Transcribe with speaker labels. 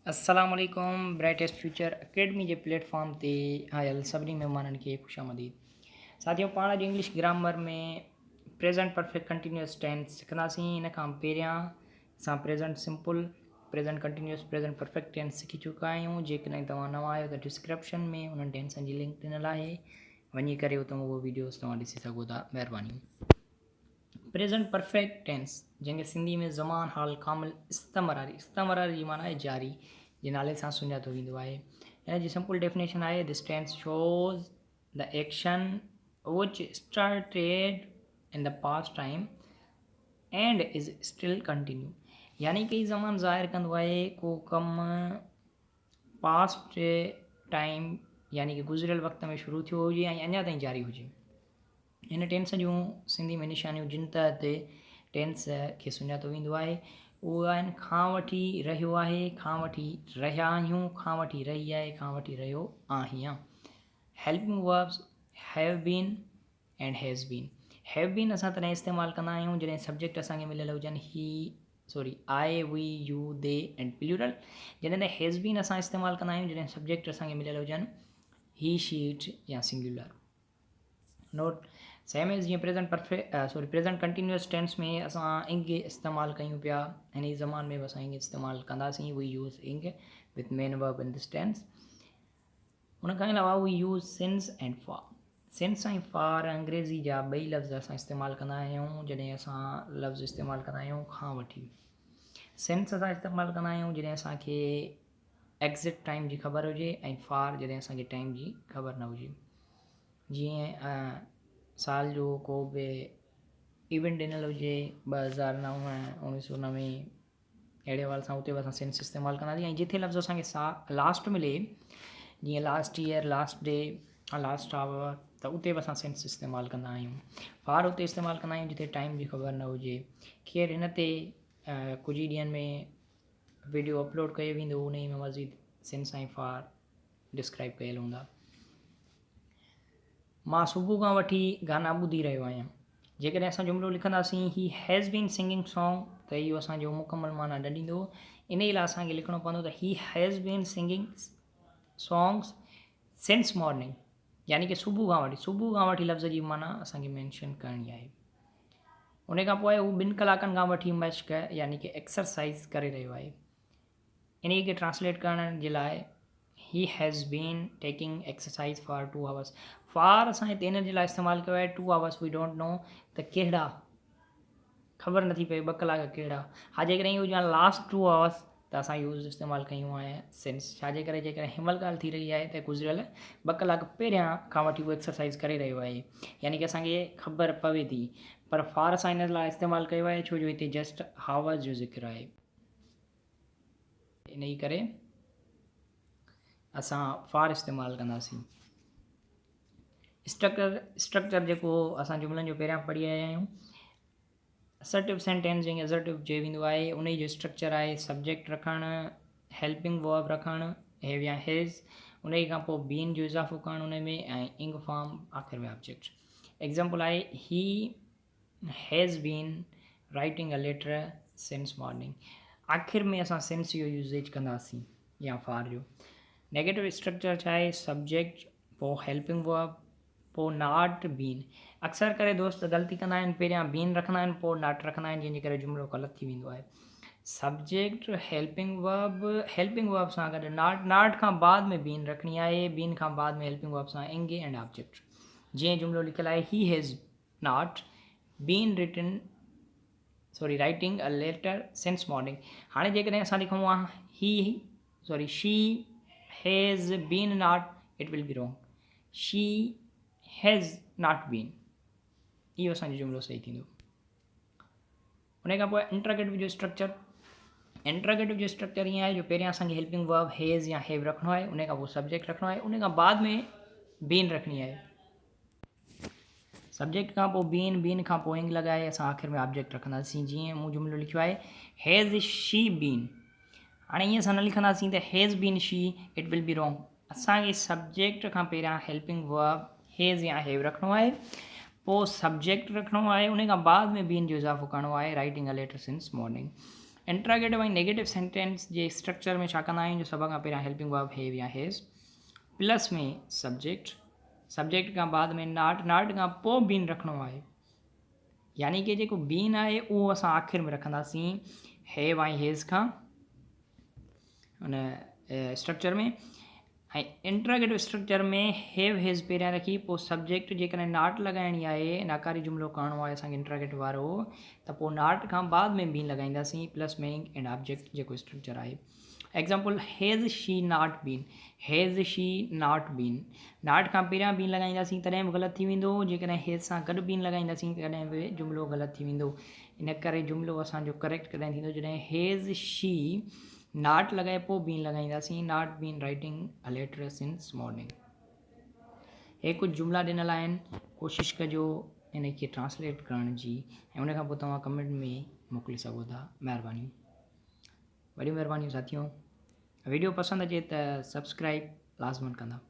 Speaker 1: अस्सलाम वालेकुम brightest future academy जे platform ते आयल सभिनी महिमाननि खे ख़ुशि आमदीद। साथियों, पाण अॼु इंग्लिश ग्रामर में प्रेज़ेंट परफेक्ट कंटिन्यूअस टेंस सिखंदासीं। इन खां पहिरियां असां present simple, present continuous, present perfect tense सिखी चुका आहियूं। जेकॾहिं तव्हां नवां आहियो त डिस्क्रिप्शन में उन्हनि टेंसनि जी लिंक ॾिनल आहे, वञी करे उतां उहो वीडियोस तव्हां ॾिसी सघो था। महिरबानी। प्रेज़ेंट परफेक्ट टेंस जंहिंखे सिंधी में ज़मान हाल कामिल इस्तमरारी जी माना आहे जारी जे नाले सां सुञातो वेंदो आहे। हिन जी सिंपल डेफिनेशन आहे, this tense shows the action which started in the past time and is still continue. यानी कि ज़मान ज़ाहिर कंदो आहे को कमु पास्ट टाइम यानी कि गुज़िरियल वक़्त में शुरू थियो हुजे ऐं अञा ताईं जारी हुजे। इन टेंस जूं सिंधी में निशानियूं जिन तहत टेंस खे सुञातो वेंदो आहे उहे आहिनि खां वठी रहियो आहे, खां वठी रहिया आहियूं, खां वठी रही आहे, खां वठी रहियो आहियां। Helping verbs have been and has been. Have been असां तॾहिं इस्तेमालु कंदा आहियूं जॾहिं सब्जेक्ट असांखे मिलियल हुजनि I, we, you, they and plural. जॾहिं हैज़ बीन असां इस्तेमालु कंदा आहियूं जॾहिं सब्जेक्ट असांखे मिलियल हुजनि ही, शी, इट या सिंगुलर। नोट सेम एज़ जीअं प्रेज़ेंट कंटिन्यूअस टेंस में असां इंग इस्तेमालु कयूं पिया, हिन ज़मान में बि असां इंग इस्तेमालु कंदासीं। We use ing with main verb in this tense. उन खां अलावा we use since and for. Since ऐं फॉर अंग्रेज़ी जा ॿई लफ़्ज़ असां इस्तेमालु कंदा आहियूं जॾहिं असां लफ़्ज़ इस्तेमालु कंदा आहियूं खां वठी। सिंस असां इस्तेमालु कंदा आहियूं जॾहिं असांखे एग्ज़िट टाइम जी ख़बर हुजे ऐं फॉर जॾहिं असांखे टाइम जी ख़बर न हुजे। जीअं साल जो को बि इवेंट ॾिनल हुजे 2009, 1990 अहिड़े हवाले सां उते बि असां सेंस इस्तेमालु कंदासीं। ऐं जिथे लफ़्ज़ असांखे लास्ट मिले, जीअं last year, last day, last hour, त उते बि असां सेंस इस्तेमालु कंदा आहियूं। फार उते इस्तेमालु कंदा आहियूं जिथे टाइम जी ख़बर न हुजे। खैर, हिन ते कुझु ई ॾींहंनि में वीडियो अपलोड कयो वेंदो, उन में मज़ीद सेंस ऐं फार डिस्क्राइब कयल हूंदा। मां सुबुह खां वठी गाना ॿुधी रहियो आहियां। जेकॾहिं असां जुमिलो लिखंदासीं ही हैज़ बीन सिंगिंग सॉन्ग, त इहो असांजो मुकमल माना न ॾींदो। इन लाइ असांखे लिखणो पवंदो त he has been singing songs since morning, यानी कि सुबुह खां वठी लफ़्ज़ जी माना असांखे मैंशन करणी आहे। उन खां पोइ हू 2 कलाकनि खां वठी मश्क यानी कि एक्सरसाइज़ करे रहियो आहे। इन खे ट्रांसलेट करण जे लाइ he has been taking exercise for 2 hours. For असां हिते इन जे लाइ इस्तेमालु कयो आहे 2 आवर्स, वी डोंट नो त कहिड़ा, ख़बर नथी पए 2 कलाक कहिड़ा। हा, जेकॾहिं हुजे लास्ट 2 आवर्स त असां यूज़ इस्तेमालु कयूं आहे सिंस। छाजे करे? जेकॾहिं हिनमहिल ॻाल्हि थी रही आहे त गुज़िरियल 2 कलाक पहिरियां खां वठी उहो एक्सरसाइज़ करे रहियो आहे, यानी कि असांखे ख़बर पवे थी। पर फॉर असां इन लाइ इस्तेमालु कयो आहे छो जो हिते जस्ट हावर्स जो ज़िक्र आहे। इन ई करे असां फॉर इस्तेमालु कंदासीं। स्ट्रक्चर जेको असां जुमिलनि जो पहिरियां पढ़ी आया आहियूं, असर्टिव सेंटेंस जंहिंखे असर्टिव चयो वेंदो आहे, उन जो स्ट्रक्चर आहे सब्जेक्ट रखणु, हेल्पिंग वर्ब रखणु, हैव या हैज़, उन खां पोइ बीन जो इज़ाफ़ो करणु उन में, ऐं इंग फॉर्म आख़िर में ऑब्जेक्ट। एग्ज़ाम्पल आहे he has been writing a letter since morning. आख़िर में असां सिंस जो यूज़ेज कंदासीं या फॉर जो। नेगेटिव स्ट्रक्चर छा आहे? सब्जेक्ट, पोइ हेल्पिंग वर्ब, पोइ नॉट बीन। अक्सर करे दोस्त ग़लती कंदा आहिनि, पहिरियां बीन रखंदा आहिनि पोइ नॉट रखंदा आहिनि, जंहिंजे करे जुमिलो ग़लति थी वेंदो आहे। सब्जेक्ट, हेल्पिंग वर्ब सां गॾु नॉट खां बाद में बीन रखणी आहे, बीन खां बाद में हेल्पिंग वर्ब सां इंग एंड ऑब्जेक्ट। जीअं जुमिलो लिखियलु आहे he has not been writing a letter since morning. हाणे जेकॾहिं असां लिखूं आहे she has been not, it will be wrong, she has not been, इहो असांजो जुमिलो सही थींदो। उन खां पोइ इंट्रोगेटिव जो स्ट्रक्चर ईअं आहे जो पहिरियां असांखे हेल्पिंग वर्ब हैज़ या हैव रखिणो आहे, उन खां पोइ सब्जेक्ट रखिणो आहे, उन खां बाद में बीन रखणी आहे। सब्जेक्ट खां पोइ बीन खां पोइ इंग लॻाए असां आख़िर में ऑब्जेक्ट रखंदासीं। जीअं मूं जुमिलो लिखियो आहे हैज़ शी बीन। हाणे ईअं असां न लिखंदासीं त has been she, it will be wrong. असांखे सब्जेक्ट खां पहिरियां हेल्पिंग वर्ब हैज़ या हैव रखिणो आहे, पोइ सब्जेक्ट रखिणो आहे, उन खां बाद में बीन जो इज़ाफ़ो करिणो आहे, writing a letter since morning. Interrogative ऐं नेगेटिव सेंटेंस जे स्ट्रक्चर में छा कंदा आहियूं जो सभ खां पहिरियां हेल्पिंग वर्ब हैव या हैज़, प्लस में सब्जेक्ट खां बाद में नाट खां पोइ बीन रखिणो आहे, यानी कि जेको बीन आहे उहो असां आख़िर में रखंदासीं हैव ऐं हैज़ खां उन स्ट्रक्चर में। ऐं इंट्रागेटिव स्ट्रक्चर में हैव हैज़ पहिरियां रखी पोइ सब्जेक्ट जेकॾहिं नाट लॻाइणी आहे, नाकारी जुमिलो करिणो आहे असांखे इंट्रागेटिव वारो, त पोइ नाट खां बाद में बीन लॻाईंदासीं प्लस में एंड ऑब्जेक्ट जेको स्ट्रक्चर आहे। Example has she not been, has she not been, not खां पहिरियां बीन लॻाईंदासीं तॾहिं बि ग़लति थी वेंदो, जेकॾहिं हैज़ सां गॾु बीन लॻाईंदासीं तॾहिं बि जुमिलो ग़लति थी वेंदो। इन करे जुमिलो असांजो करेक्ट कॾहिं थींदो जॾहिं हैज़ शी नाट लॻाए पोइ बीन लॻाईंदासीं, not been writing a letter since morning. हे कुझु जुमिला ॾिनल आहिनि, कोशिशि कजो इन खे ट्रांसलेट करण जी ऐं उन खां पोइ तव्हां कमेंट में मोकिले सघो था। महिरबानी, वॾी महिरबानी साथियों। वीडियो पसंदि अचे त सब्सक्राइब लाज़मन कंदा।